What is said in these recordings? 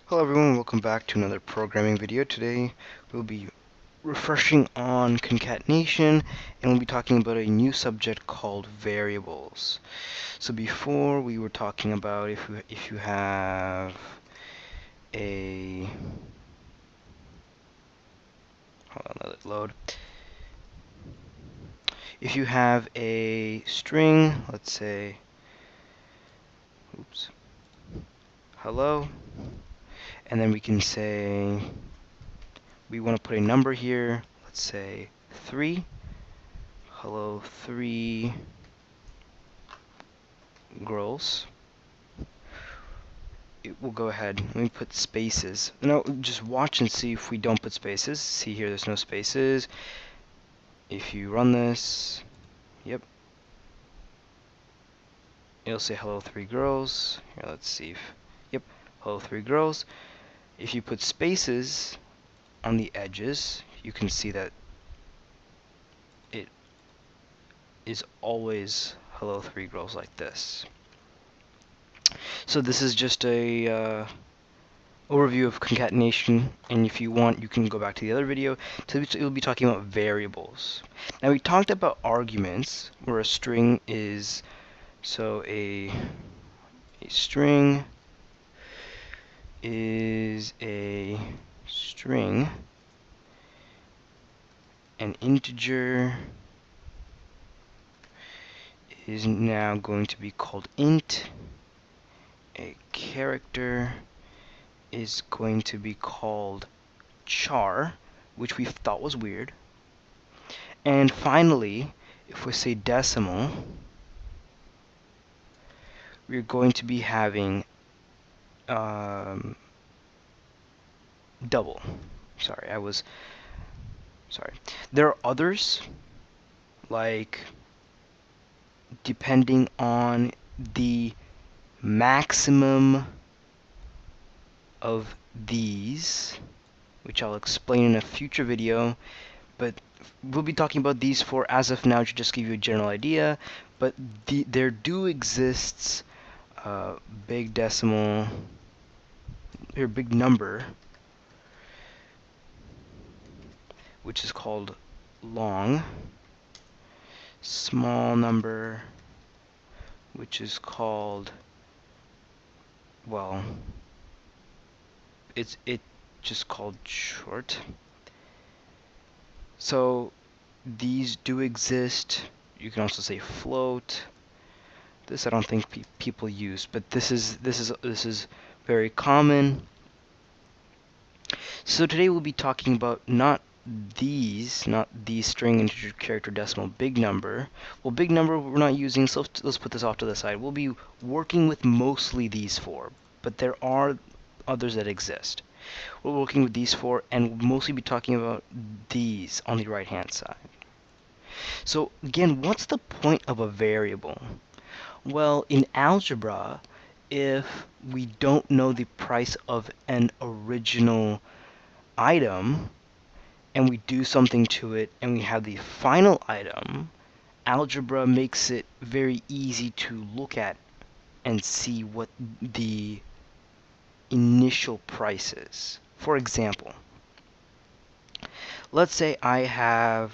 Hello everyone, welcome back to another programming video. Today we'll be refreshing on concatenation and we'll be talking about a new subject called variables. So before we were talking about if you have a hold on, let it load. If you have a string, let's say oops, hello, and then we can say we want to put a number here, let's say 3. Hello 3 girls. We'll go ahead. Let me put spaces. No, just watch and see if we don't put spaces. See here, there's no spaces. If you run this, yep, it'll say hello 3 girls. Here, let's see if, yep, hello 3 girls. If you put spaces on the edges, you can see that it is always hello 3 girls like this. So this is just a overview of concatenation, and if you want you can go back to the other video. So we'll be talking about variables. Now we talked about arguments, where a string is, so a string is a string, an integer is now going to be called int, a character is going to be called char, which we thought was weird. And finally, if we say decimal, we're going to be having double. Sorry. There are others, like depending on the maximum of these, which I'll explain in a future video, but we'll be talking about these four as of now to just give you a general idea. But there do exists big decimal or big number, which is called long, small number, which is called, well, it's just called short. So these do exist. You can also say float. This I don't think people use, but this is very common. So today we'll be talking about not these string, integer, character, decimal, big number. Well, big number we're not using, so let's put this off to the side. We'll be working with mostly these four, but there are others that exist. We're working with these four, and we'll mostly be talking about these on the right hand side. So again, what's the point of a variable? Well, in algebra, if we don't know the price of an original item and we do something to it and we have the final item, algebra makes it very easy to look at and see what the initial price is. For example, let's say I have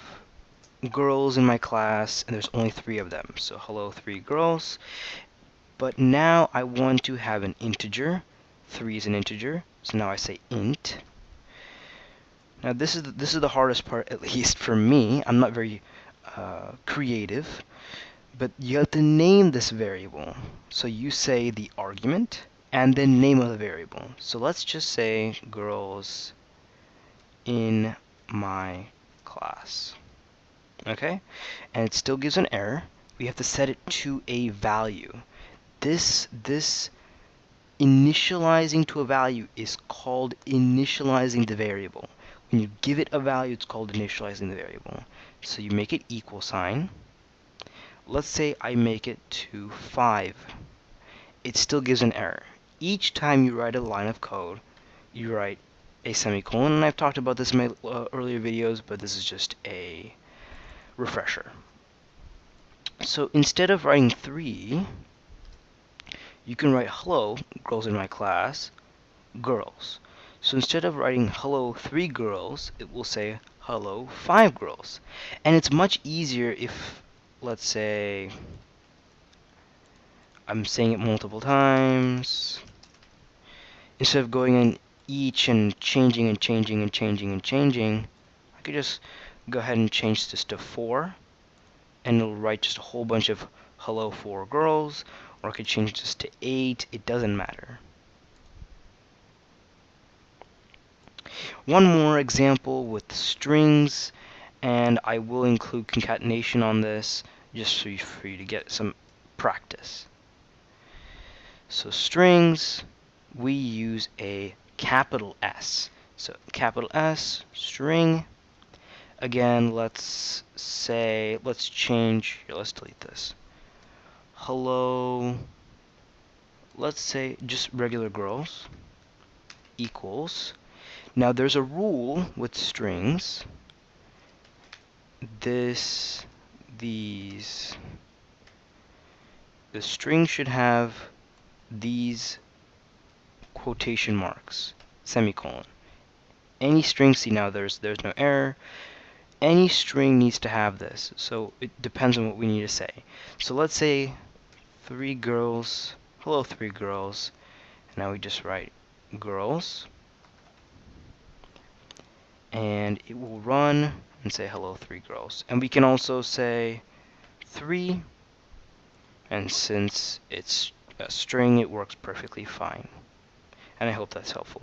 girls in my class and there's only 3 of them. So hello 3 girls. But now I want to have an integer. 3 is an integer, so now I say int. Now this is the hardest part, at least for me. I'm not very creative, but you have to name this variable. So you say the argument and then name of the variable. So let's just say girls in my class. Okay, and it still gives an error. We have to set it to a value. This initializing to a value is called initializing the variable. When you give it a value, it's called initializing the variable. So you make it equal sign. Let's say I make it to 5. It still gives an error. Each time you write a line of code, you write a semicolon, and I've talked about this in my earlier videos, but this is just a refresher. So instead of writing 3, you can write hello, girls in my class, girls. So instead of writing hello 3 girls, it will say hello 5 girls. And it's much easier if, let's say, I'm saying it multiple times. Instead of going in each and changing and changing and changing and changing, I could just go ahead and change this to 4, and it'll write just a whole bunch of hello 4 girls, or I could change this to 8, it doesn't matter. One more example with strings, and I will include concatenation on this just for you to get some practice. So strings, we use a capital S. So capital S, string. Again, let's change, here, let's delete this. Hello, let's say just regular girls, equals. Now there's a rule with strings. The string should have these quotation marks, semicolon. Any string, see now there's no error. Any string needs to have this, so it depends on what we need to say. So let's say 3 girls, hello 3 girls, and now we just write girls, and it will run and say hello 3 girls. And we can also say 3, and since it's a string, it works perfectly fine. And I hope that's helpful.